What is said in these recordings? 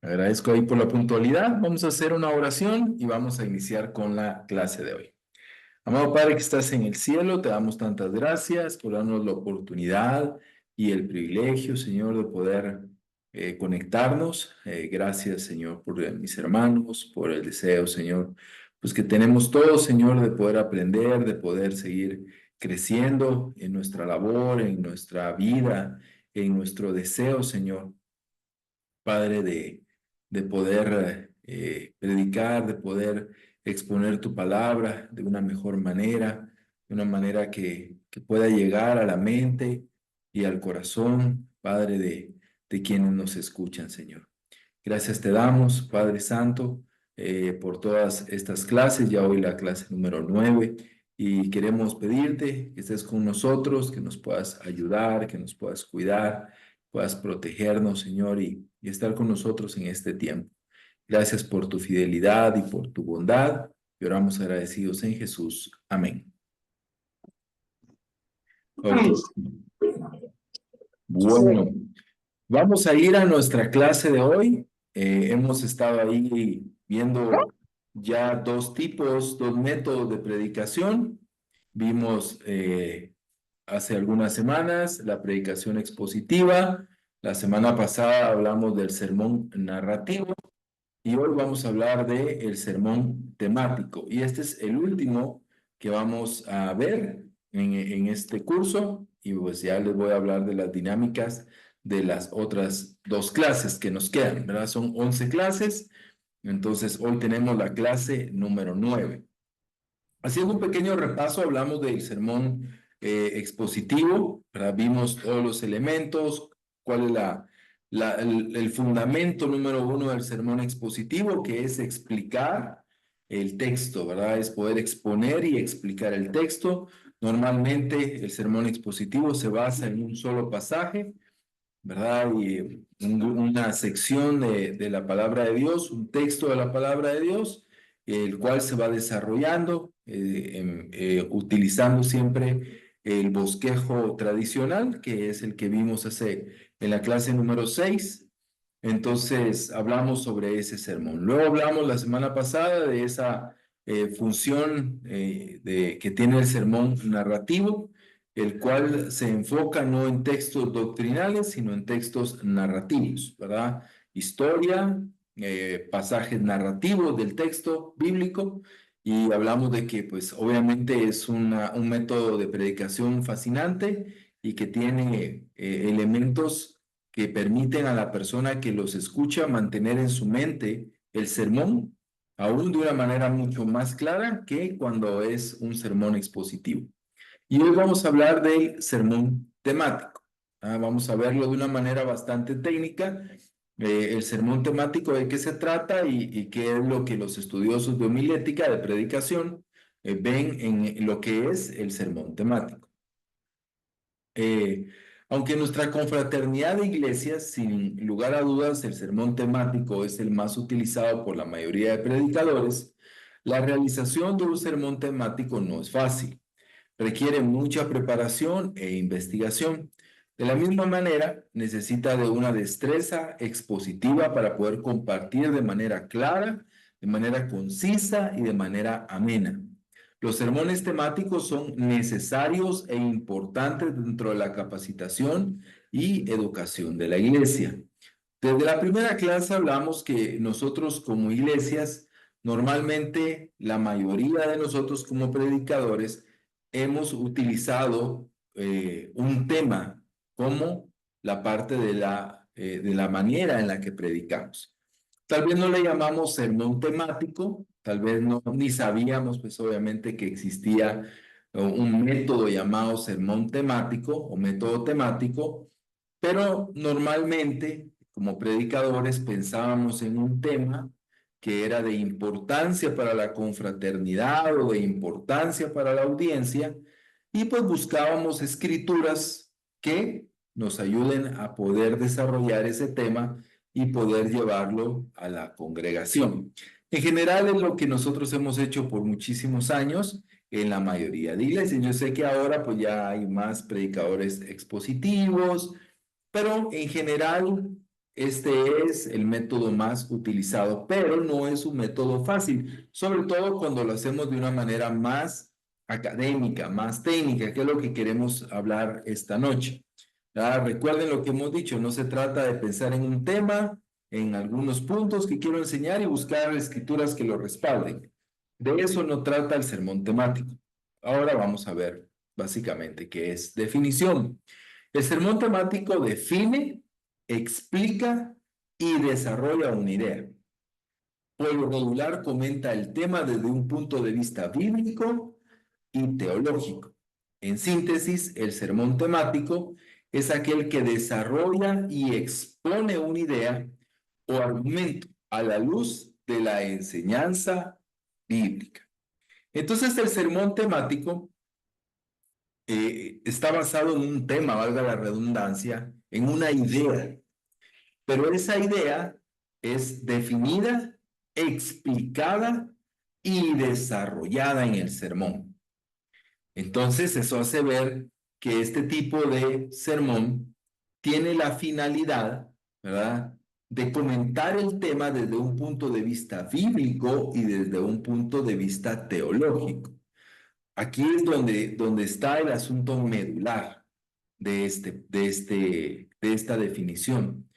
Agradezco ahí por la puntualidad. Vamos a hacer una oración y vamos a iniciar con la clase de hoy. Amado Padre que estás en el cielo, te damos tantas gracias por darnos la oportunidad y el privilegio, Señor, de poder conectarnos. Gracias, Señor, por mis hermanos, por el deseo, Señor, pues que tenemos todos, Señor, de poder aprender, de poder seguir creciendo en nuestra labor, en nuestra vida, en nuestro deseo, Señor. Padre, de poder predicar, de poder exponer tu palabra de una mejor manera, de una manera que pueda llegar a la mente y al corazón, Padre, de quienes nos escuchan, Señor. Gracias te damos, Padre Santo, por todas estas clases, ya hoy la clase número 9, y queremos pedirte que estés con nosotros, que nos puedas ayudar, que nos puedas cuidar, puedas protegernos, Señor, y estar con nosotros en este tiempo. Gracias por tu fidelidad y por tu bondad, y oramos agradecidos en Jesús. Amén. Okay. Bueno, vamos a ir a nuestra clase de hoy. Hemos estado ahí viendo ya dos métodos de predicación. Vimos hace algunas semanas la predicación expositiva. La semana pasada hablamos del sermón narrativo y hoy vamos a hablar del sermón temático. Y este es el último que vamos a ver en este curso y pues ya les voy a hablar de las dinámicas de las otras dos clases que nos quedan, ¿verdad? Son 11 clases, entonces hoy tenemos la clase número 9. Haciendo un pequeño repaso, hablamos del sermón expositivo, ¿verdad? Vimos todos los elementos, cuál es el fundamento número 1 del sermón expositivo, que es explicar el texto, ¿verdad? Es poder exponer y explicar el texto. Normalmente el sermón expositivo se basa en un solo pasaje, ¿verdad? Y una sección de la palabra de Dios, un texto de la palabra de Dios, el cual se va desarrollando, utilizando siempre el bosquejo tradicional, que es el que vimos en la clase número 6. Entonces, hablamos sobre ese sermón. Luego hablamos la semana pasada de esa función que tiene el sermón narrativo, el cual se enfoca no en textos doctrinales, sino en textos narrativos, ¿verdad? Historia, pasajes narrativos del texto bíblico, y hablamos de que, pues, obviamente es un método de predicación fascinante y que tiene elementos que permiten a la persona que los escucha mantener en su mente el sermón, aún de una manera mucho más clara que cuando es un sermón expositivo. Y hoy vamos a hablar del sermón temático. Vamos a verlo de una manera bastante técnica. El sermón temático, de qué se trata y qué es lo que los estudiosos de homilética, de predicación, ven en lo que es el sermón temático. Aunque en nuestra confraternidad de iglesias, sin lugar a dudas, el sermón temático es el más utilizado por la mayoría de predicadores, la realización de un sermón temático no es fácil. Requiere mucha preparación e investigación. De la misma manera, necesita de una destreza expositiva para poder compartir de manera clara, de manera concisa y de manera amena. Los sermones temáticos son necesarios e importantes dentro de la capacitación y educación de la iglesia. Desde la primera clase hablamos que nosotros como iglesias, normalmente la mayoría de nosotros como predicadores, hemos utilizado un tema como la parte de la manera en la que predicamos. Tal vez no le llamamos sermón temático, tal vez no, ni sabíamos, pues obviamente que existía un método llamado sermón temático o método temático, pero normalmente como predicadores pensábamos en un tema que era de importancia para la confraternidad o de importancia para la audiencia, y pues buscábamos escrituras que nos ayuden a poder desarrollar ese tema y poder llevarlo a la congregación. En general es lo que nosotros hemos hecho por muchísimos años en la mayoría de iglesias. Yo sé que ahora pues ya hay más predicadores expositivos, Pero en general, este es el método más utilizado, pero no es un método fácil, sobre todo cuando lo hacemos de una manera más académica, más técnica, que es lo que queremos hablar esta noche. Recuerden lo que hemos dicho, no se trata de pensar en un tema, en algunos puntos que quiero enseñar y buscar escrituras que lo respalden. De eso no trata el sermón temático. Ahora vamos a ver básicamente qué es definición. El sermón temático define, explica y desarrolla una idea. Por lo regular comenta el tema desde un punto de vista bíblico y teológico. En síntesis, el sermón temático es aquel que desarrolla y expone una idea o argumento a la luz de la enseñanza bíblica. Entonces, el sermón temático está basado en un tema, valga la redundancia, en una idea, pero esa idea es definida, explicada y desarrollada en el sermón. Entonces, eso hace ver que este tipo de sermón tiene la finalidad, ¿verdad?, de comentar el tema desde un punto de vista bíblico y desde un punto de vista teológico. Aquí es donde está el asunto medular de esta definición,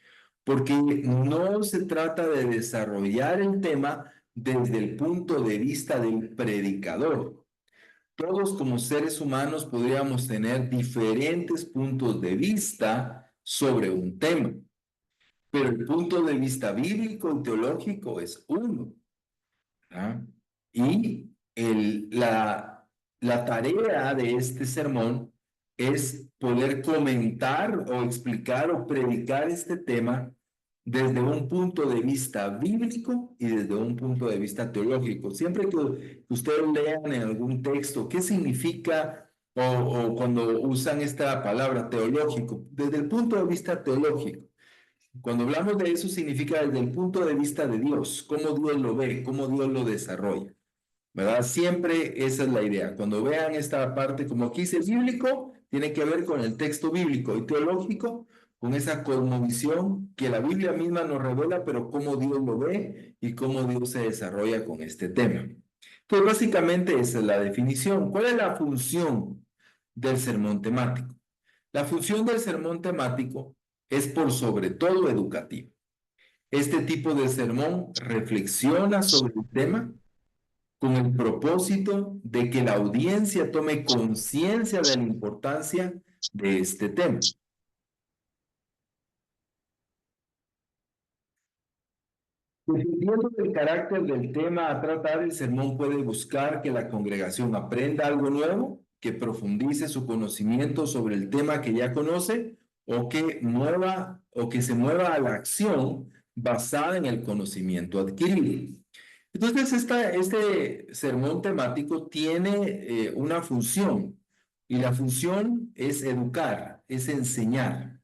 porque no se trata de desarrollar el tema desde el punto de vista del predicador. Todos como seres humanos podríamos tener diferentes puntos de vista sobre un tema, pero el punto de vista bíblico y teológico es uno. ¿Ah? Y la tarea de este sermón es poder comentar o explicar o predicar este tema desde un punto de vista bíblico y desde un punto de vista teológico. Siempre que ustedes lean en algún texto qué significa o cuando usan esta palabra teológico, desde el punto de vista teológico. Cuando hablamos de eso significa desde el punto de vista de Dios, cómo Dios lo ve, cómo Dios lo desarrolla, ¿verdad? Siempre esa es la idea. Cuando vean esta parte, como aquí dice bíblico, tiene que ver con el texto bíblico y teológico, con esa cosmovisión que la Biblia misma nos revela, pero cómo Dios lo ve y cómo Dios se desarrolla con este tema. Entonces, básicamente esa es la definición. ¿Cuál es la función del sermón temático? La función del sermón temático es por sobre todo educativo. Este tipo de sermón reflexiona sobre el tema con el propósito de que la audiencia tome conciencia de la importancia de este tema. Dependiendo del carácter del tema a tratar, el sermón puede buscar que la congregación aprenda algo nuevo, que profundice su conocimiento sobre el tema que ya conoce, o que se mueva a la acción basada en el conocimiento adquirido. Entonces, este sermón temático tiene una función, y la función es educar, es enseñar.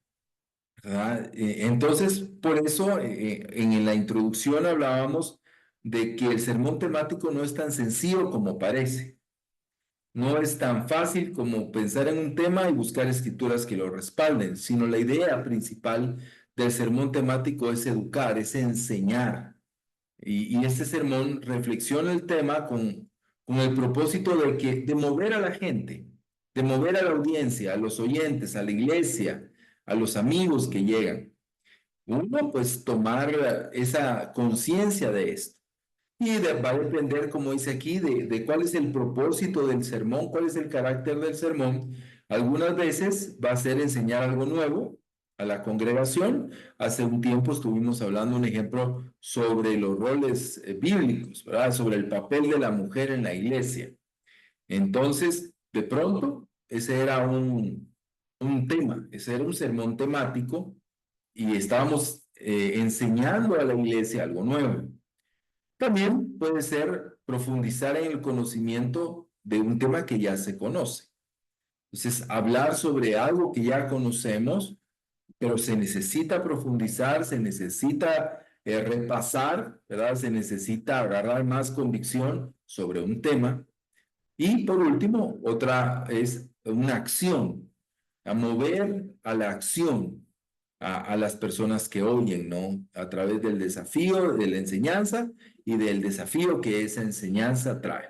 ¿Verdad? Entonces, por eso en la introducción hablábamos de que el sermón temático no es tan sencillo como parece. No es tan fácil como pensar en un tema y buscar escrituras que lo respalden, sino la idea principal del sermón temático es educar, es enseñar. Y este sermón reflexiona el tema con el propósito de mover a la gente, de mover a la audiencia, a los oyentes, a la iglesia, a los amigos que llegan. Uno, pues tomar esa conciencia de esto. Y va a depender, como dice aquí, de cuál es el propósito del sermón, cuál es el carácter del sermón. Algunas veces va a ser enseñar algo nuevo a la congregación. Hace un tiempo estuvimos hablando un ejemplo sobre los roles bíblicos, ¿verdad? Sobre el papel de la mujer en la iglesia. Entonces, de pronto, ese era un tema, ese era un sermón temático y estábamos enseñando a la iglesia algo nuevo. También puede ser profundizar en el conocimiento de un tema que ya se conoce. Entonces, hablar sobre algo que ya conocemos, pero se necesita profundizar, se necesita repasar, ¿verdad? Se necesita agarrar más convicción sobre un tema. Y por último, otra es una acción, a mover a la acción. a las personas que oyen, ¿no? A través del desafío de la enseñanza y del desafío que esa enseñanza trae.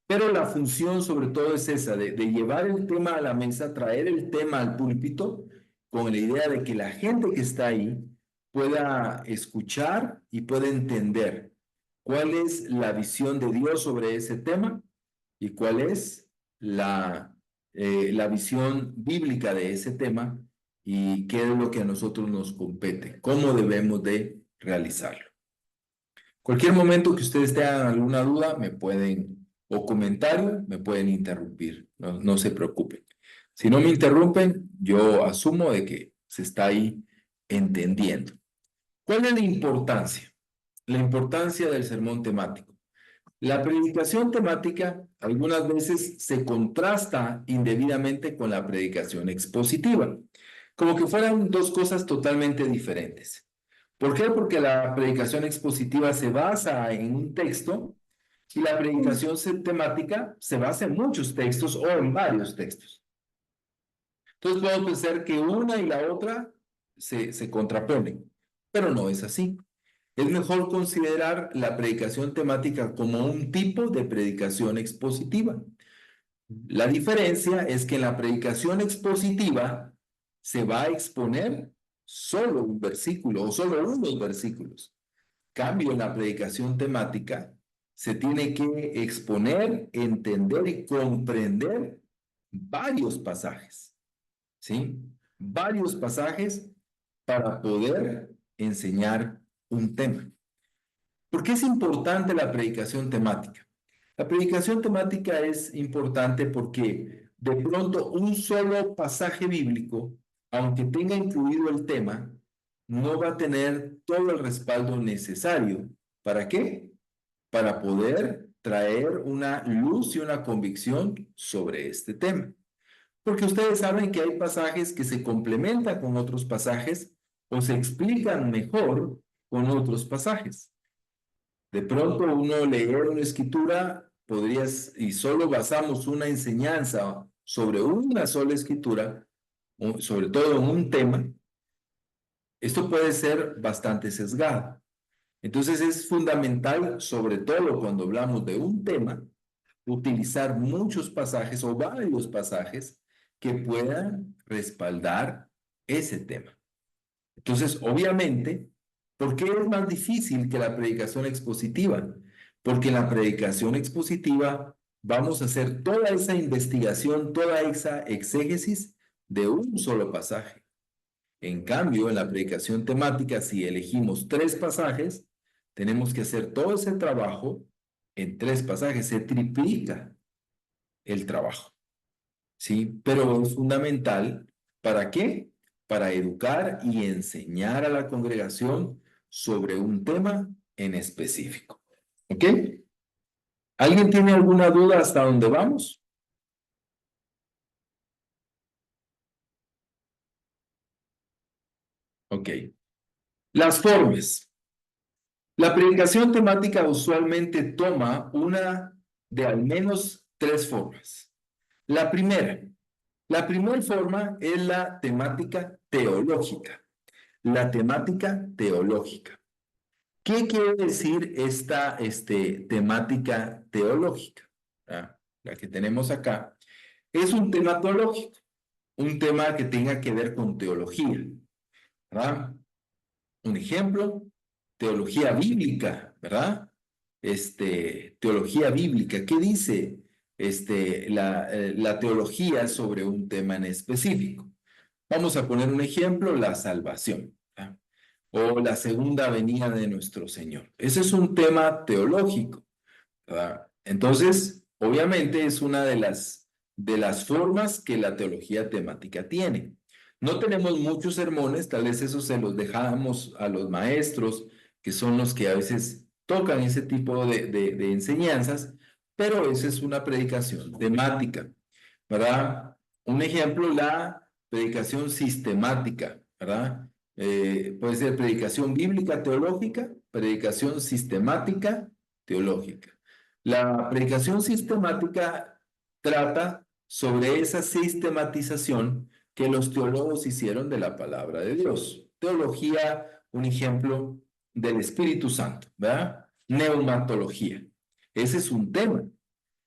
Pero la función sobre todo es esa, de llevar el tema a la mesa, traer el tema al púlpito, con la idea de que la gente que está ahí pueda escuchar y pueda entender cuál es la visión de Dios sobre ese tema y cuál es la visión bíblica de ese tema y qué es lo que a nosotros nos compete, cómo debemos de realizarlo. Cualquier momento que ustedes tengan alguna duda, me pueden, o comentario, me pueden interrumpir, no se preocupen. Si no me interrumpen, yo asumo de que se está ahí entendiendo. ¿Cuál es la importancia? La importancia del sermón temático. La predicación temática algunas veces se contrasta indebidamente con la predicación expositiva, como que fueran dos cosas totalmente diferentes. ¿Por qué? Porque la predicación expositiva se basa en un texto y la predicación temática se basa en muchos textos o en varios textos. Entonces podemos pensar que una y la otra se contraponen, pero no es así. Es mejor considerar la predicación temática como un tipo de predicación expositiva. La diferencia es que en la predicación expositiva se va a exponer solo un versículo o solo unos versículos. Cambio, en la predicación temática se tiene que exponer, entender y comprender varios pasajes, ¿sí? Varios pasajes para poder enseñar un tema. ¿Por qué es importante la predicación temática? La predicación temática es importante porque de pronto un solo pasaje bíblico, aunque tenga incluido el tema, no va a tener todo el respaldo necesario. ¿Para qué? Para poder traer una luz y una convicción sobre este tema. Porque ustedes saben que hay pasajes que se complementan con otros pasajes o se explican mejor con otros pasajes. De pronto uno leer una escritura, podrías, y solo basamos una enseñanza sobre una sola escritura, sobre todo en un tema, esto puede ser bastante sesgado. Entonces es fundamental, sobre todo cuando hablamos de un tema, utilizar muchos pasajes o varios pasajes que puedan respaldar ese tema. Entonces, obviamente, ¿por qué es más difícil que la predicación expositiva? Porque en la predicación expositiva vamos a hacer toda esa investigación, toda esa exégesis de un solo pasaje. En cambio, en la predicación temática, si elegimos 3 pasajes, tenemos que hacer todo ese trabajo en 3 pasajes. Se triplica el trabajo, ¿sí? Pero es fundamental, ¿para qué? Para educar y enseñar a la congregación sobre un tema en específico. ¿Ok? ¿Alguien tiene alguna duda hasta dónde vamos? Ok. Las formas. La predicación temática usualmente toma una de al menos 3 formas. La primera forma es la temática teológica. La temática teológica. ¿Qué quiere decir esta temática teológica? La que tenemos acá. Es un tema teológico, un tema que tenga que ver con teología, ¿verdad? Un ejemplo, teología bíblica, ¿verdad? Teología bíblica. ¿Qué dice la teología sobre un tema en específico? Vamos a poner un ejemplo, la salvación, ¿verdad? O la segunda venida de nuestro Señor. Ese es un tema teológico, ¿verdad? Entonces, obviamente es una de las formas que la teología temática tiene. No tenemos muchos sermones, tal vez eso se los dejamos a los maestros, que son los que a veces tocan ese tipo de enseñanzas, pero esa es una predicación temática, ¿verdad? Un ejemplo, la predicación sistemática, ¿verdad? Puede ser predicación bíblica teológica, predicación sistemática teológica. La predicación sistemática trata sobre esa sistematización que los teólogos hicieron de la palabra de Dios. Teología, un ejemplo del Espíritu Santo, ¿verdad? Neumatología. Ese es un tema.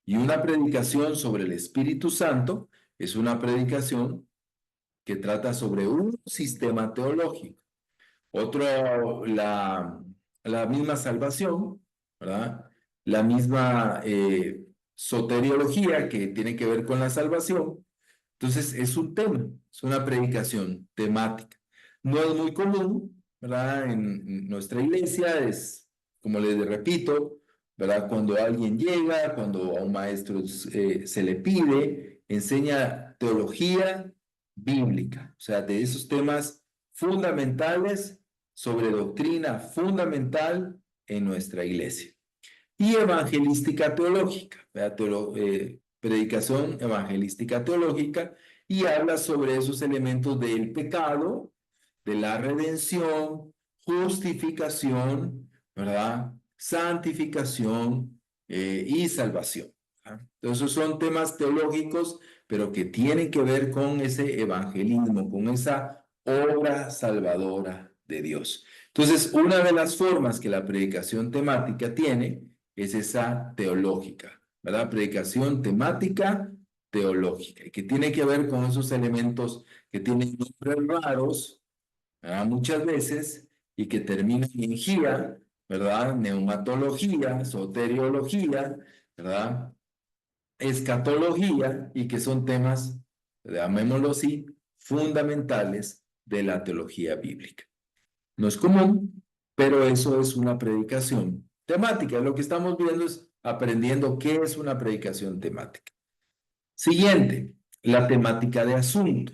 Y una predicación sobre el Espíritu Santo es una predicación que trata sobre un sistema teológico. Otro, la misma salvación, ¿verdad? La misma soteriología que tiene que ver con la salvación. Entonces, es un tema, es una predicación temática. No es muy común, ¿verdad? En nuestra iglesia es, como les repito, ¿verdad? Cuando alguien llega, cuando a un maestro se le pide, enseña teología bíblica, o sea, de esos temas fundamentales sobre doctrina fundamental en nuestra iglesia. Y evangelística teológica, ¿verdad? Predicación evangelística teológica, y habla sobre esos elementos del pecado, de la redención, justificación, ¿verdad? Santificación y salvación, ¿verdad? Entonces son temas teológicos, pero que tienen que ver con ese evangelismo, con esa obra salvadora de Dios. Entonces, una de las formas que la predicación temática tiene es esa teológica, ¿verdad? Predicación temática teológica, y que tiene que ver con esos elementos que tienen nombres raros, ¿verdad? Muchas veces, y que terminan en gía, ¿verdad? Neumatología, soteriología, ¿verdad? Escatología, y que son temas, llamémoslo así, fundamentales de la teología bíblica. No es común, pero eso es una predicación temática. Lo que estamos viendo es aprendiendo qué es una predicación temática. Siguiente, la temática de asunto.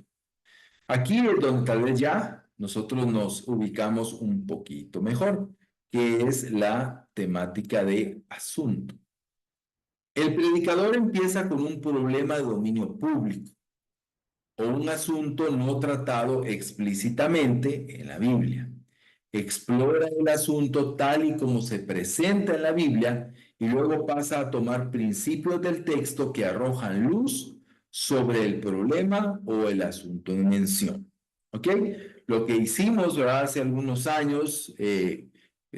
Aquí es donde tal vez ya nosotros nos ubicamos un poquito mejor, que es la temática de asunto. El predicador empieza con un problema de dominio público o un asunto no tratado explícitamente en la Biblia. Explora el asunto tal y como se presenta en la Biblia y luego pasa a tomar principios del texto que arrojan luz sobre el problema o el asunto en mención. ¿Ok? Lo que hicimos, ¿verdad? Hace algunos años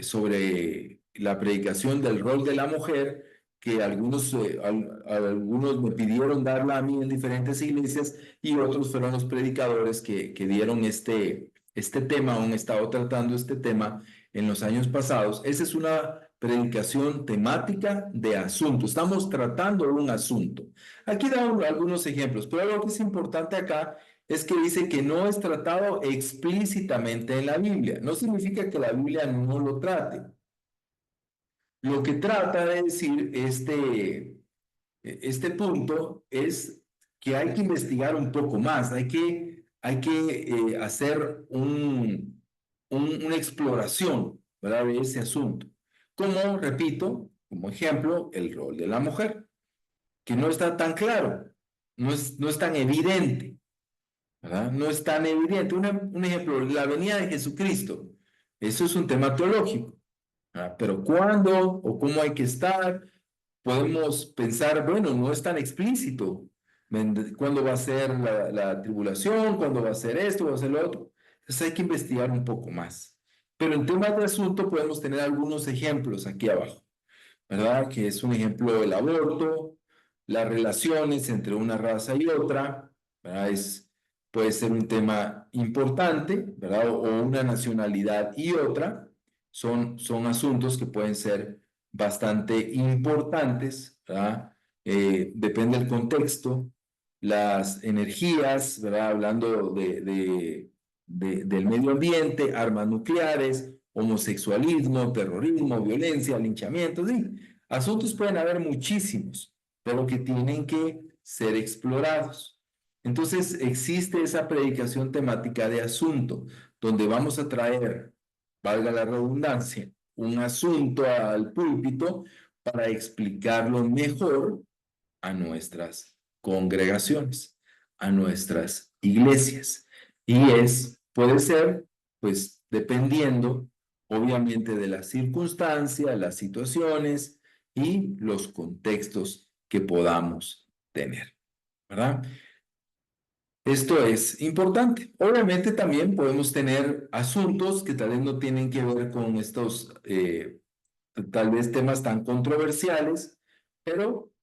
sobre la predicación del rol de la mujer, que algunos me pidieron darla a mí en diferentes iglesias, y otros fueron los predicadores que dieron este tema, o han estado tratando este tema en los años pasados. Esa es una predicación temática de asunto. Estamos tratando un asunto. Aquí damos algunos ejemplos, pero lo que es importante acá es que dice que no es tratado explícitamente en la Biblia. No significa que la Biblia no lo trate. Lo que trata de decir este punto es que hay que investigar un poco más, hay que hacer una exploración, ¿verdad? De ese asunto. Como, repito, como ejemplo, el rol de la mujer, que no está tan claro, no es tan evidente, ¿verdad? No es tan evidente. Un ejemplo, la venida de Jesucristo, eso es un tema teológico, ¿verdad? Pero ¿cuándo o cómo hay que estar? Podemos pensar, bueno, no es tan explícito. ¿Cuándo va a ser la tribulación? ¿Cuándo va a ser esto? ¿Va a ser lo otro? Entonces hay que investigar un poco más. Pero en temas de asunto podemos tener algunos ejemplos aquí abajo, ¿verdad? Que es un ejemplo del aborto, las relaciones entre una raza y otra, ¿verdad? Puede ser un tema importante, ¿verdad? O una nacionalidad y otra. Son asuntos que pueden ser bastante importantes, ¿verdad? Depende del contexto, las energías, ¿verdad? Hablando del medio ambiente, armas nucleares, homosexualismo, terrorismo, violencia, linchamientos, sí. Asuntos pueden haber muchísimos, pero que tienen que ser explorados. Entonces existe esa predicación temática de asunto, donde vamos a traer, valga la redundancia, un asunto al púlpito para explicarlo mejor a nuestras congregaciones, a nuestras iglesias. Y puede ser, pues, dependiendo, obviamente, de las circunstancias, las situaciones y los contextos que podamos tener, ¿verdad? Esto es importante. Obviamente también podemos tener asuntos que tal vez no tienen que ver con estos, tal vez temas tan controversiales, pero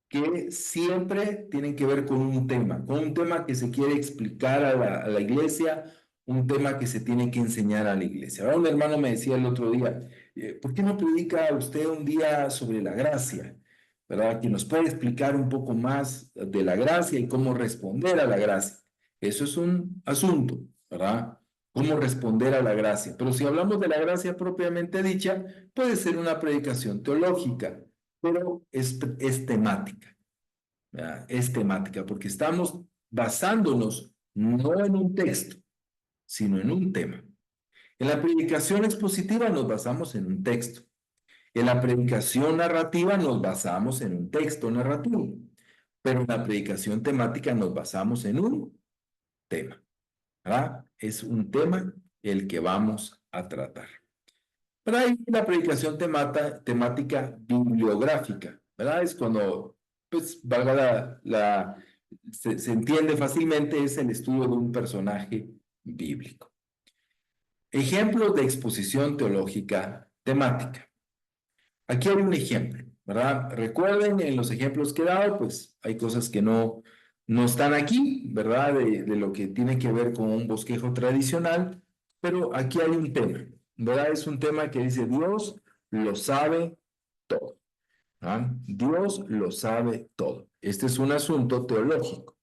que siempre tienen que ver con un tema que se quiere explicar a la iglesia, un tema que se tiene que enseñar a la iglesia. Ahora un hermano me decía el otro día, ¿por qué no predica usted un día sobre la gracia? ¿Verdad? Que nos puede explicar un poco más de la gracia y cómo responder a la gracia. Eso es un asunto, ¿verdad? Cómo responder a la gracia. Pero si hablamos de la gracia propiamente dicha, puede ser una predicación teológica, pero es temática, ¿verdad? Es temática, porque estamos basándonos no en un texto, sino en un tema. En la predicación expositiva nos basamos en un texto. En la predicación narrativa nos basamos en un texto narrativo, pero en la predicación temática nos basamos en un tema, ¿verdad? Es un tema el que vamos a tratar. Pero hay una predicación temática bibliográfica, ¿verdad? Es cuando, pues, valga se entiende fácilmente, es el estudio de un personaje bíblico. Ejemplos de exposición teológica temática. Aquí hay un ejemplo, ¿verdad? Recuerden, en los ejemplos que he dado, pues, hay cosas que no están aquí, ¿verdad? De lo que tiene que ver con un bosquejo tradicional, pero aquí hay un tema, ¿verdad? Es un tema que dice Dios lo sabe todo, ¿verdad? Dios lo sabe todo. Este es un asunto teológico,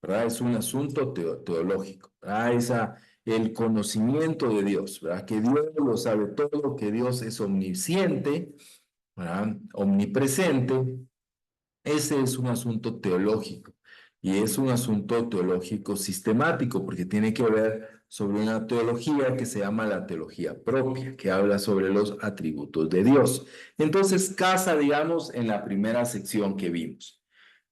¿verdad? Es un asunto teológico, ¿verdad? El conocimiento de Dios, ¿verdad? Que Dios lo sabe todo, que Dios es omnisciente, ¿verdad? Omnipresente. Ese es un asunto teológico y es un asunto teológico sistemático porque tiene que ver sobre una teología que se llama la teología propia, que habla sobre los atributos de Dios. Entonces casa, digamos, en la primera sección que vimos,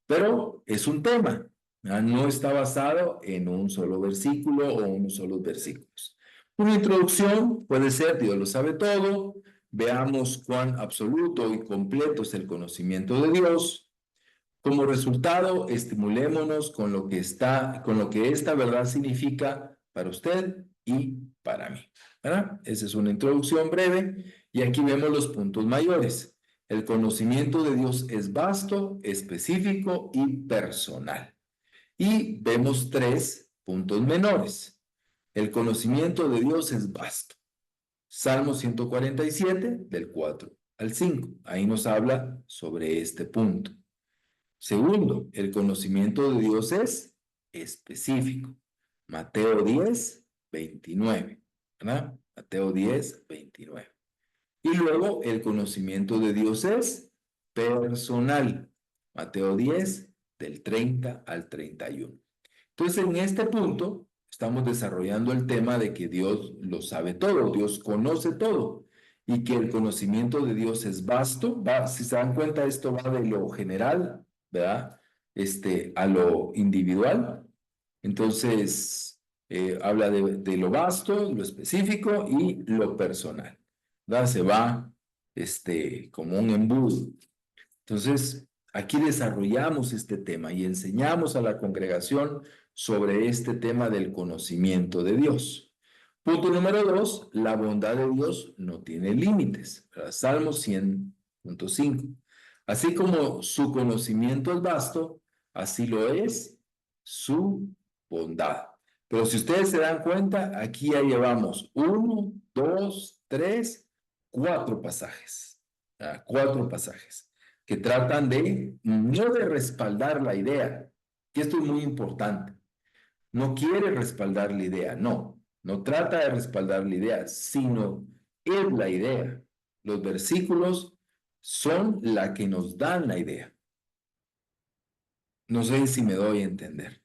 pero es un tema, ¿verdad? No está basado en un solo versículo o unos solos versículos. Una introducción puede ser, Dios lo sabe todo, veamos cuán absoluto y completo es el conocimiento de Dios. Como resultado, estimulémonos con lo que esta verdad significa para usted y para mí, ¿verdad? Esa es una introducción breve y aquí vemos los puntos mayores. El conocimiento de Dios es vasto, específico y personal. Y vemos tres puntos menores. El conocimiento de Dios es vasto. Salmo 147, del 4 al 5. Ahí nos habla sobre este punto. Segundo, el conocimiento de Dios es específico. Mateo 10, 29, ¿verdad? Mateo 10, 29. Y luego el conocimiento de Dios es personal. Mateo 10, del 30 al 31. Entonces, en este punto, estamos desarrollando el tema de que Dios lo sabe todo, Dios conoce todo, y que el conocimiento de Dios es vasto. Si se dan cuenta, esto va de lo general, ¿verdad? A lo individual. Entonces, habla de lo vasto, lo específico y lo personal, ¿verdad? Se va, como un embudo. Entonces, aquí desarrollamos este tema y enseñamos a la congregación sobre este tema del conocimiento de Dios. Punto número 2, la bondad de Dios no tiene límites. Salmo 100.5. Así como su conocimiento es vasto, así lo es su bondad. Pero si ustedes se dan cuenta, aquí ya llevamos 1, 2, 3, 4 pasajes. Cuatro pasajes que tratan no de respaldar la idea, que esto es muy importante. No quiere respaldar la idea, no trata de respaldar la idea, sino es la idea. Los versículos son la que nos dan la idea. No sé si me doy a entender.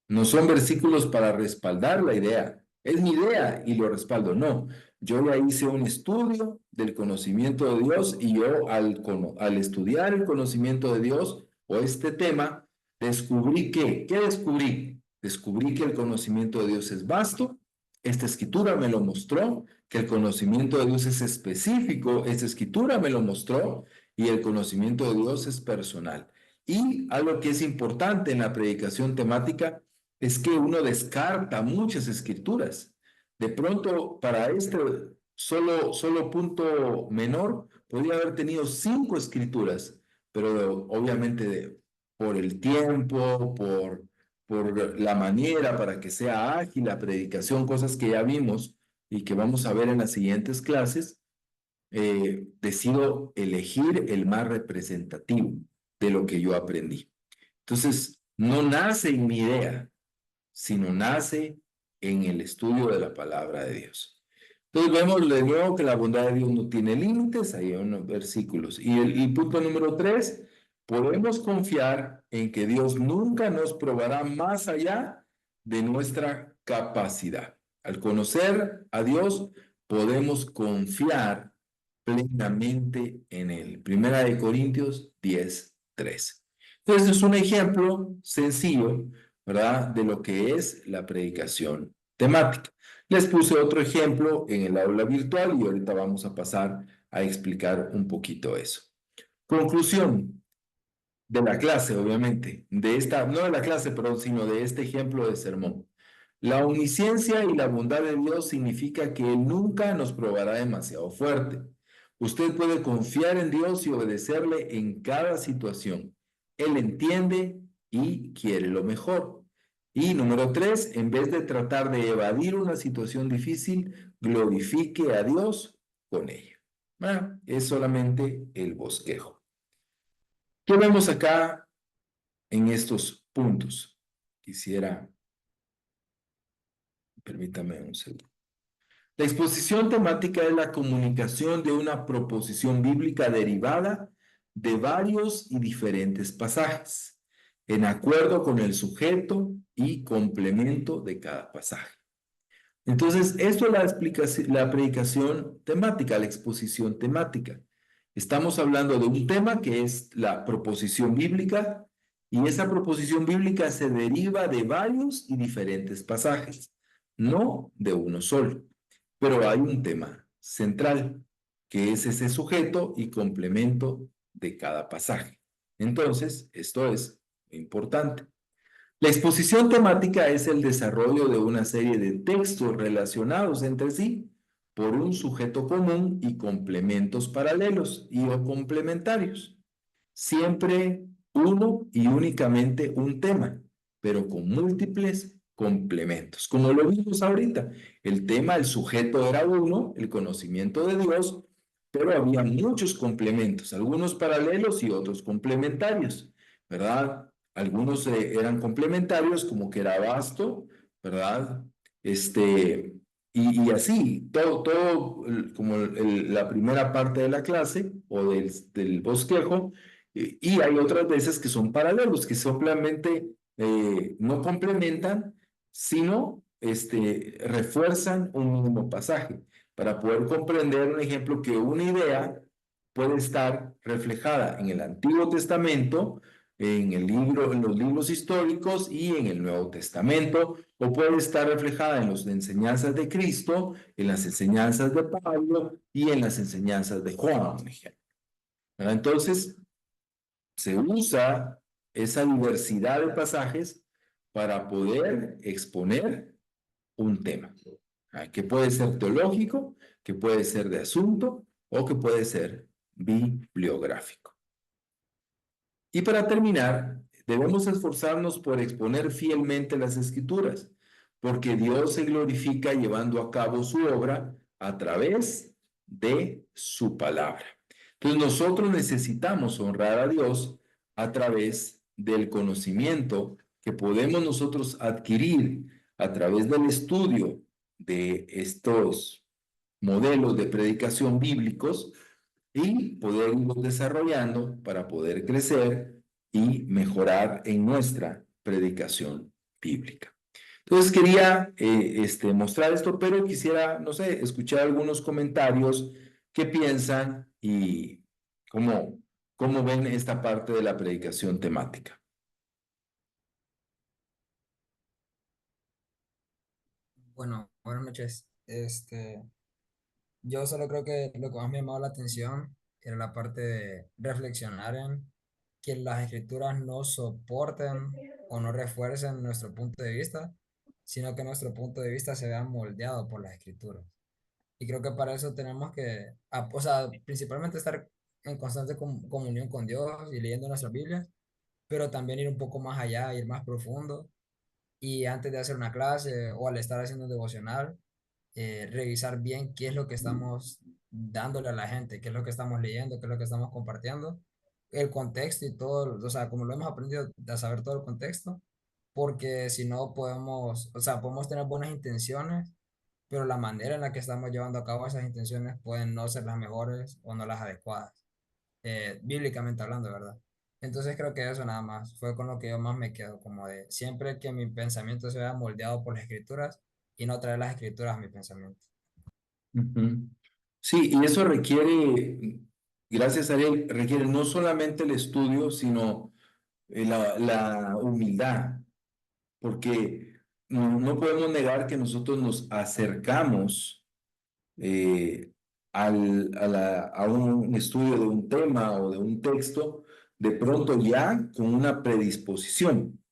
No son versículos para respaldar la idea. Es mi idea y lo respaldo. No, yo ya hice un estudio del conocimiento de Dios y yo al estudiar el conocimiento de Dios o este tema, descubrí ¿qué descubrí? Descubrí que el conocimiento de Dios es vasto. Esta escritura me lo mostró, que el conocimiento de Dios es específico. Esta escritura me lo mostró y el conocimiento de Dios es personal. Y algo que es importante en la predicación temática es que uno descarta muchas escrituras. De pronto, para este solo punto menor, podría haber tenido 5 escrituras, pero obviamente por el tiempo, por la manera para que sea ágil la predicación, cosas que ya vimos y que vamos a ver en las siguientes clases, decido elegir el más representativo de lo que yo aprendí. Entonces, no nace en mi idea, sino nace en el estudio de la palabra de Dios. Entonces vemos de nuevo que la bondad de Dios no tiene límites, ahí hay unos versículos. Y punto número 3, podemos confiar en que Dios nunca nos probará más allá de nuestra capacidad. Al conocer a Dios, podemos confiar plenamente en Él. Primera de Corintios 10:3. Entonces es un ejemplo sencillo, ¿verdad? De lo que es la predicación temática. Les puse otro ejemplo en el aula virtual y ahorita vamos a pasar a explicar un poquito eso. Conclusión de la clase, obviamente, de esta, no de la clase, perdón, sino de este ejemplo de sermón. La omnisciencia y la bondad de Dios significa que Él nunca nos probará demasiado fuerte. Usted puede confiar en Dios y obedecerle en cada situación. Él entiende y quiere lo mejor. Y número 3, en vez de tratar de evadir una situación difícil, glorifique a Dios con ella. Bueno, es solamente el bosquejo. ¿Qué vemos acá en estos puntos? Quisiera, permítame un segundo. La exposición temática es la comunicación de una proposición bíblica derivada de varios y diferentes pasajes, en acuerdo con el sujeto y complemento de cada pasaje. Entonces, esto es la predicación temática, la exposición temática. Estamos hablando de un tema que es la proposición bíblica y esa proposición bíblica se deriva de varios y diferentes pasajes, no de uno solo. Pero hay un tema central, que es ese sujeto y complemento de cada pasaje. Entonces, esto es importante. La exposición temática es el desarrollo de una serie de textos relacionados entre sí por un sujeto común y complementos paralelos y o complementarios. Siempre uno y únicamente un tema, pero con múltiples complementos. Como lo vimos ahorita, el tema, el sujeto era uno, el conocimiento de Dios, pero había muchos complementos, algunos paralelos y otros complementarios, ¿verdad? Algunos eran complementarios, como que era vasto, ¿verdad? Este, y así, todo como la primera parte de la clase o del bosquejo, y hay otras veces que son paralelos, que simplemente no complementan, sino refuerzan un mismo pasaje, para poder comprender un ejemplo que una idea puede estar reflejada en el Antiguo Testamento, en los libros históricos y en el Nuevo Testamento, o puede estar reflejada en las enseñanzas de Cristo, en las enseñanzas de Pablo y en las enseñanzas de Juan, por ejemplo. ¿Verdad? Entonces, se usa esa diversidad de pasajes para poder exponer un tema, que puede ser teológico, que puede ser de asunto o que puede ser bibliográfico. Y para terminar, debemos esforzarnos por exponer fielmente las escrituras, porque Dios se glorifica llevando a cabo su obra a través de su palabra. Entonces nosotros necesitamos honrar a Dios a través del conocimiento que podemos nosotros adquirir a través del estudio de estos modelos de predicación bíblicos y poder irlos desarrollando para poder crecer y mejorar en nuestra predicación bíblica. Entonces quería mostrar esto, pero quisiera, no sé, escuchar algunos comentarios, qué piensan y cómo ven esta parte de la predicación temática. Bueno, buenas noches. Yo solo creo que lo que más me llamó la atención era la parte de reflexionar en que las escrituras no soporten o no refuercen nuestro punto de vista, sino que nuestro punto de vista se vea moldeado por las escrituras. Y creo que para eso tenemos que, o sea, principalmente estar en constante comunión con Dios y leyendo nuestra Biblia, pero también ir un poco más allá, ir más profundo. Y antes de hacer una clase o al estar haciendo un devocional, revisar bien qué es lo que estamos dándole a la gente, qué es lo que estamos leyendo, qué es lo que estamos compartiendo, el contexto y todo, o sea, como lo hemos aprendido, a saber todo el contexto, porque si no podemos, o sea, podemos tener buenas intenciones, pero la manera en la que estamos llevando a cabo esas intenciones pueden no ser las mejores o no las adecuadas, bíblicamente hablando, ¿verdad? Entonces creo que eso nada más fue con lo que yo más me quedo, como de siempre que mi pensamiento se vea moldeado por las escrituras y no traer las escrituras a mi pensamiento. Ujú. Sí, y eso requiere, gracias a él, requiere no solamente el estudio, sino la humildad, porque no podemos negar que nosotros nos acercamos eh, a un estudio de un tema o de un texto, de pronto ya con una predisposición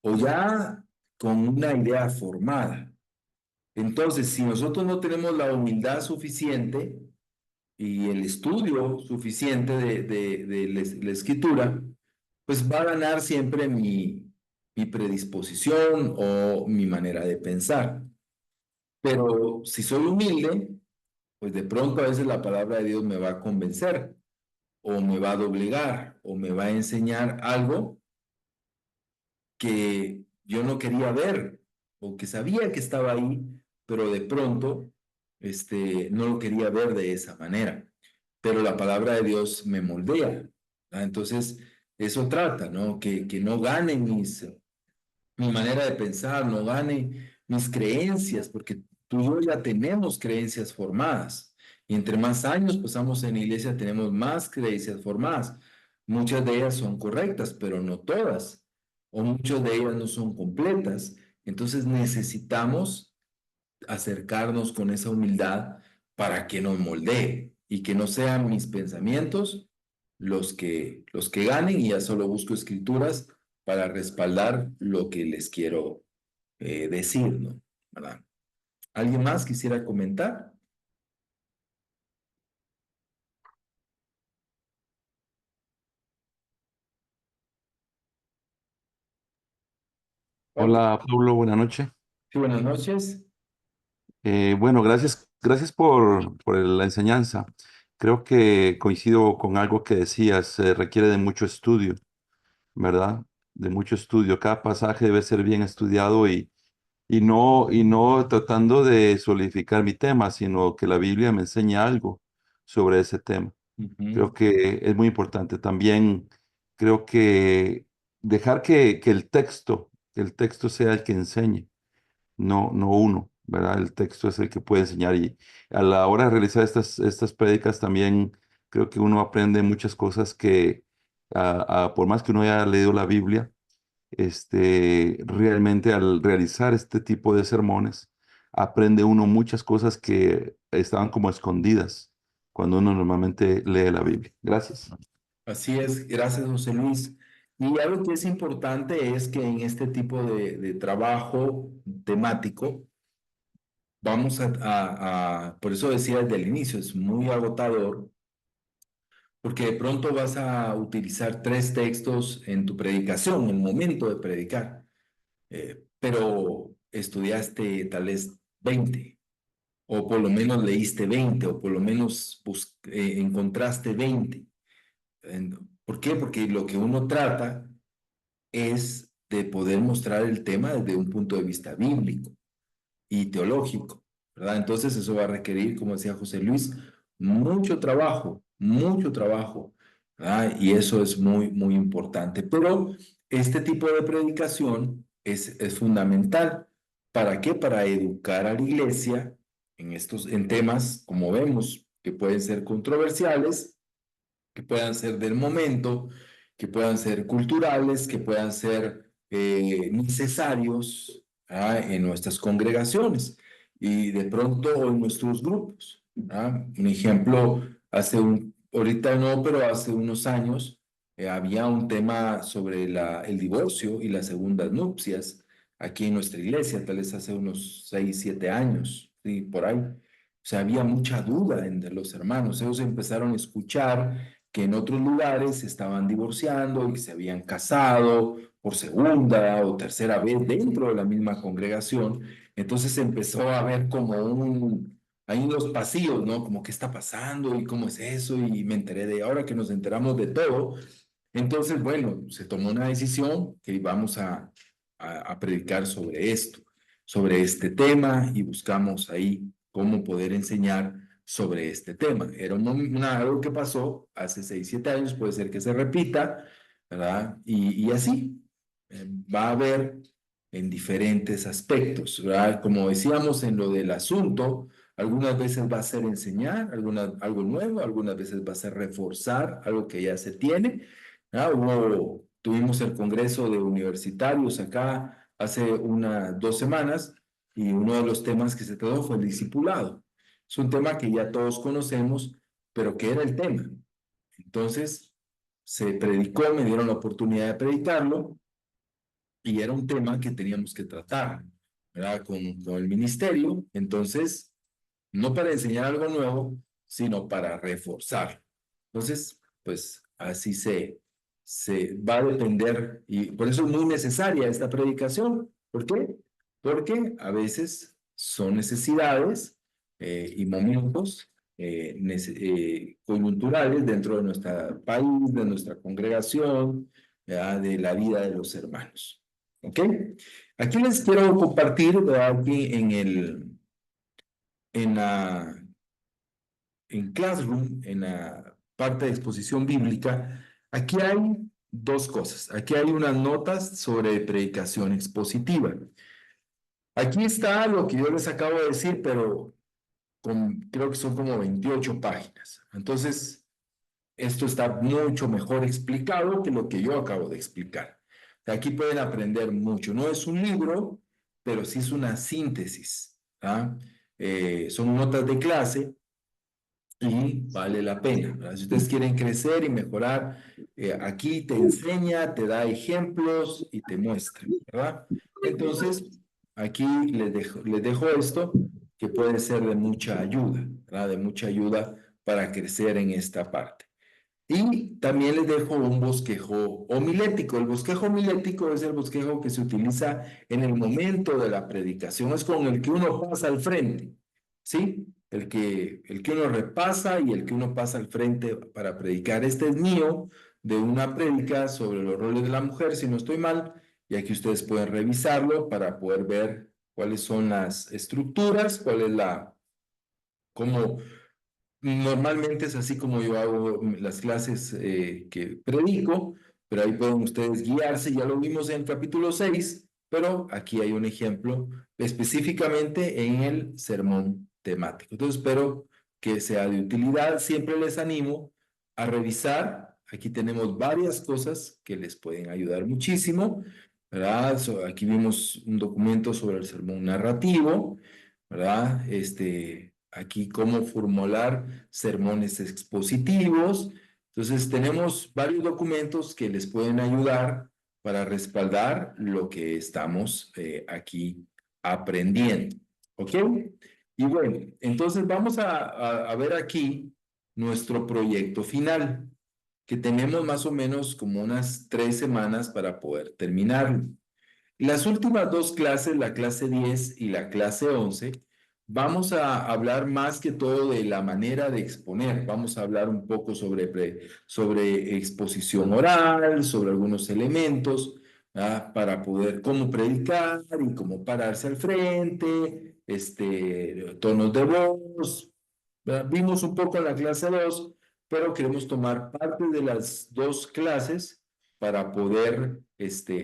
o ya con una idea formada. Entonces, si nosotros no tenemos la humildad suficiente y el estudio suficiente la escritura, pues va a ganar siempre mi predisposición o mi manera de pensar. Pero si soy humilde, pues de pronto a veces la palabra de Dios me va a convencer o me va a doblegar o me va a enseñar algo que yo no quería ver o que sabía que estaba ahí, pero de pronto no lo quería ver de esa manera. Pero la palabra de Dios me moldea. Entonces, eso trata, ¿no? Que no gane mi manera de pensar, no gane mis creencias, porque tú y yo ya tenemos creencias formadas. Y entre más años pasamos en la iglesia, tenemos más creencias formadas. Muchas de ellas son correctas, pero no todas. O muchas de ellas no son completas. Entonces necesitamos acercarnos con esa humildad para que nos moldee y que no sean mis pensamientos los que ganen y ya solo busco escrituras para respaldar lo que les quiero decir, ¿no? ¿Verdad? ¿Alguien más quisiera comentar? Ok. Hola Pablo, buenas noches. Sí, buenas noches. Bueno, gracias por la enseñanza. Creo que coincido con algo que decías, se requiere de mucho estudio, ¿verdad? De mucho estudio. Cada pasaje debe ser bien estudiado y no tratando de solidificar mi tema, sino que la Biblia me enseña algo sobre ese tema. Ujú. Creo que es muy importante. También creo que dejar que el texto sea el que enseñe, no uno, ¿verdad? El texto es el que puede enseñar y a la hora de realizar estas prédicas también creo que uno aprende muchas cosas que por más que uno haya leído la Biblia, realmente al realizar este tipo de sermones, aprende uno muchas cosas que estaban como escondidas cuando uno normalmente lee la Biblia. Gracias. Así es, gracias José Luis. Y algo que es importante es que en este tipo de trabajo temático, vamos por eso decía desde el inicio, es muy agotador, porque de pronto vas a utilizar tres textos en tu predicación, en el momento de predicar, pero estudiaste tal vez 20, o por lo menos leíste 20, o por lo menos encontraste 20. ¿Por qué? Porque lo que uno trata es de poder mostrar el tema desde un punto de vista bíblico y teológico, ¿verdad? Entonces eso va a requerir, como decía José Luis, mucho trabajo, ¿verdad? Y eso es muy, muy importante. Pero este tipo de predicación es fundamental. ¿Para qué? Para educar a la iglesia en temas, como vemos, que pueden ser controversiales, que puedan ser del momento, que puedan ser culturales, que puedan ser necesarios en nuestras congregaciones y de pronto en nuestros grupos. Un ejemplo, ahorita no, pero hace unos años había un tema sobre el divorcio y las segundas nupcias aquí en nuestra iglesia, tal vez hace unos 6, 7 años, sí, por ahí. O sea, había mucha duda entre los hermanos. Ellos empezaron a escuchar que en otros lugares se estaban divorciando y que se habían casado por segunda o tercera vez dentro de la misma congregación. Entonces empezó a haber como ahí en los pasillos, ¿no? Como qué está pasando y cómo es eso. Y me enteré de ahora que nos enteramos de todo. Entonces, bueno, se tomó una decisión que íbamos a predicar sobre esto, sobre este tema y buscamos ahí cómo poder enseñar sobre este tema. Era algo que pasó hace 6, 7 años, puede ser que se repita, ¿verdad? Y así va a haber en diferentes aspectos, ¿verdad? Como decíamos en lo del asunto, algunas veces va a ser enseñar algo nuevo, algunas veces va a ser reforzar algo que ya se tiene. Tuvimos el Congreso de Universitarios acá hace 2 semanas y uno de los temas que se trató fue el discipulado. Es un tema que ya todos conocemos, pero ¿qué era el tema? Entonces, se predicó, me dieron la oportunidad de predicarlo y era un tema que teníamos que tratar, ¿verdad? Con el ministerio. Entonces, no para enseñar algo nuevo, sino para reforzar. Entonces, pues así se va a depender, y por eso es muy necesaria esta predicación. ¿Por qué? Porque a veces son necesidades y momentos coyunturales dentro de nuestro país, de nuestra congregación, ¿verdad? De la vida de los hermanos. ¿Ok? Aquí les quiero compartir, ¿verdad? Aquí en la en Classroom, en la parte de exposición bíblica, aquí hay 2 cosas. Aquí hay unas notas sobre predicación expositiva. Aquí está lo que yo les acabo de decir, pero creo que son como 28 páginas. Entonces, esto está mucho mejor explicado que lo que yo acabo de explicar. Aquí pueden aprender mucho. No es un libro, pero sí es una síntesis. ¿Ah? Son notas de clase y vale la pena, ¿verdad? Si ustedes quieren crecer y mejorar, aquí te enseña, te da ejemplos y te muestra, ¿verdad? Entonces, aquí les dejo esto que puede ser de mucha ayuda, ¿verdad? De mucha ayuda para crecer en esta parte. Y también les dejo un bosquejo homilético. El bosquejo homilético es el bosquejo que se utiliza en el momento de la predicación. Es con el que uno pasa al frente, ¿sí? El que uno repasa y el que uno pasa al frente para predicar. Este es mío, de una prédica sobre los roles de la mujer, si no estoy mal, y aquí ustedes pueden revisarlo para poder ver cuáles son las estructuras, cómo normalmente es así como yo hago las clases que predico, pero ahí pueden ustedes guiarse, ya lo vimos en el capítulo 6, pero aquí hay un ejemplo específicamente en el sermón temático. Entonces espero que sea de utilidad. Siempre les animo a revisar. Aquí tenemos varias cosas que les pueden ayudar muchísimo, ¿verdad? Aquí vimos un documento sobre el sermón narrativo, ¿verdad? Aquí cómo formular sermones expositivos. Entonces, tenemos varios documentos que les pueden ayudar para respaldar lo que estamos aquí aprendiendo. ¿Ok? Y bueno, entonces vamos a ver aquí nuestro proyecto final, que tenemos más o menos como unas 3 semanas para poder terminarlo. Las últimas 2 clases, la clase 10 y la clase 11, vamos a hablar más que todo de la manera de exponer. Vamos a hablar un poco sobre exposición oral, sobre algunos elementos, ¿verdad? Para poder cómo predicar y cómo pararse al frente, tonos de voz. ¿Verdad? Vimos un poco en la clase 2, pero queremos tomar parte de las 2 clases para poder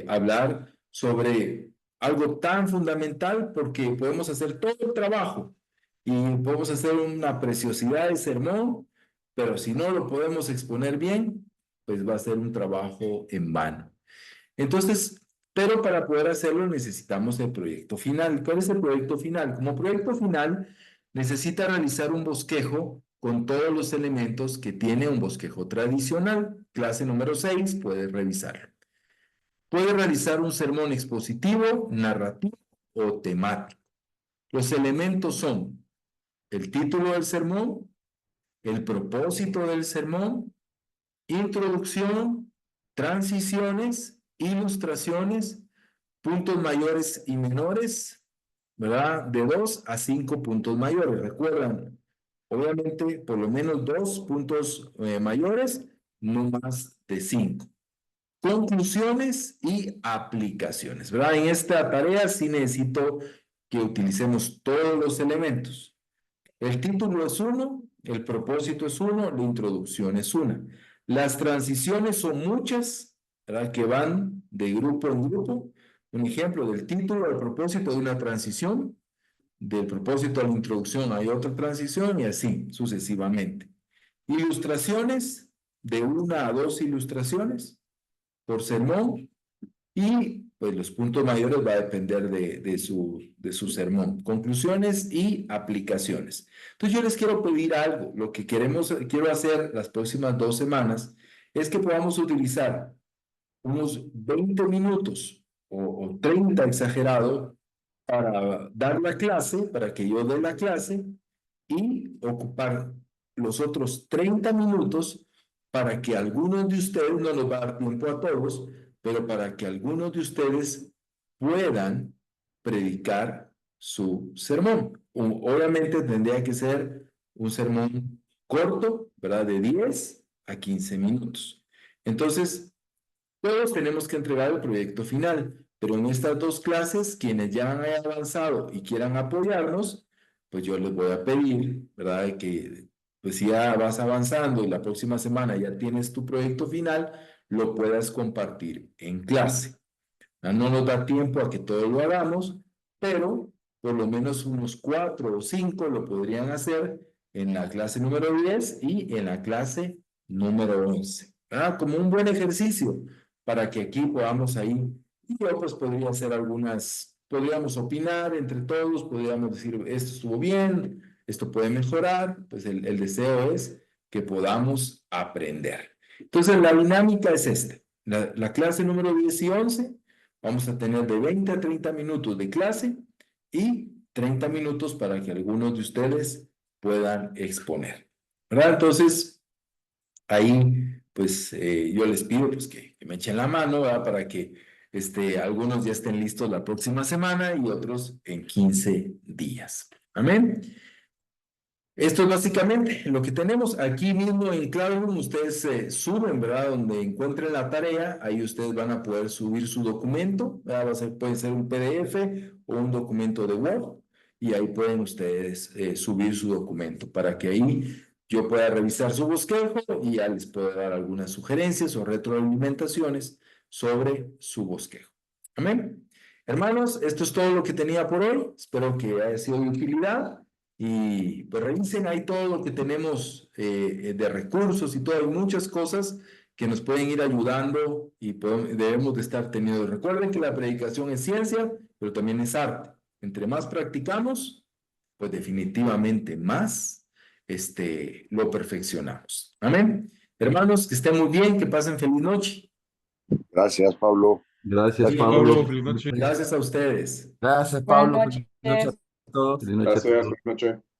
hablar sobre algo tan fundamental, porque podemos hacer todo el trabajo y podemos hacer una preciosidad de sermón, pero si no lo podemos exponer bien, pues va a ser un trabajo en vano. Entonces, pero para poder hacerlo necesitamos el proyecto final. ¿Cuál es el proyecto final? Como proyecto final necesita realizar un bosquejo con todos los elementos que tiene un bosquejo tradicional. Clase número 6, puedes revisarlo. Puede realizar un sermón expositivo, narrativo o temático. Los elementos son el título del sermón, el propósito del sermón, introducción, transiciones, ilustraciones, puntos mayores y menores, ¿verdad? De 2 a 5 puntos mayores. Recuerdan, obviamente, por lo menos 2 puntos mayores, no más de 5. Conclusiones y aplicaciones, ¿verdad? En esta tarea sí necesito que utilicemos todos los elementos. El título es uno, el propósito es uno, la introducción es una. Las transiciones son muchas, ¿verdad? Que van de grupo en grupo. Un ejemplo del título al propósito de una transición, del propósito a la introducción hay otra transición y así sucesivamente. Ilustraciones, de 1 a 2 ilustraciones por sermón, y pues los puntos mayores va a depender de su sermón. Conclusiones y aplicaciones. Entonces yo les quiero pedir algo. Lo que quiero hacer las próximas 2 semanas es que podamos utilizar unos 20 minutos o 30 exagerado para dar la clase, para que yo dé la clase y ocupar los otros 30 minutos para que algunos de ustedes, no nos va a dar tiempo a todos, pero para que algunos de ustedes puedan predicar su sermón. Obviamente tendría que ser un sermón corto, ¿verdad? De 10 a 15 minutos. Entonces, todos tenemos que entregar el proyecto final, pero en estas 2 clases, quienes ya han avanzado y quieran apoyarnos, pues yo les voy a pedir, ¿verdad? Que pues si ya vas avanzando y la próxima semana ya tienes tu proyecto final, lo puedas compartir en clase. No nos da tiempo a que todos lo hagamos, pero por lo menos unos 4 o 5 lo podrían hacer en la clase número 10 y en la clase número 11. Como un buen ejercicio para que aquí podamos ahí, y yo pues podría hacer podríamos opinar entre todos, podríamos decir, esto estuvo bien, esto puede mejorar, pues el deseo es que podamos aprender. Entonces la dinámica es esta, la clase número 10 y 11, vamos a tener de 20 a 30 minutos de clase y 30 minutos para que algunos de ustedes puedan exponer, ¿verdad? Entonces, ahí, pues, yo les pido pues, que me echen la mano, ¿verdad? Para que algunos ya estén listos la próxima semana y otros en 15 días. Amén. Esto es básicamente lo que tenemos aquí mismo en Classroom. Ustedes suben, ¿verdad? Donde encuentren la tarea, ahí ustedes van a poder subir su documento, ¿verdad? Puede ser un PDF o un documento de Word, y ahí pueden ustedes subir su documento para que ahí yo pueda revisar su bosquejo y ya les pueda dar algunas sugerencias o retroalimentaciones sobre su bosquejo. Amén. Hermanos, esto es todo lo que tenía por hoy. Espero que haya sido de utilidad. Y pues revisen ahí todo lo que tenemos de recursos y todo. Hay muchas cosas que nos pueden ir ayudando y debemos de estar teniendo. Recuerden que la predicación es ciencia, pero también es arte. Entre más practicamos, pues definitivamente más lo perfeccionamos. Amén. Hermanos, que estén muy bien, que pasen feliz noche. Gracias, Pablo. Gracias, Sí, Pablo. Feliz noche. Gracias a ustedes. Gracias, Buenas Pablo. Feliz noche noches. a todos. Feliz noche a Gracias, todos. buenas noches.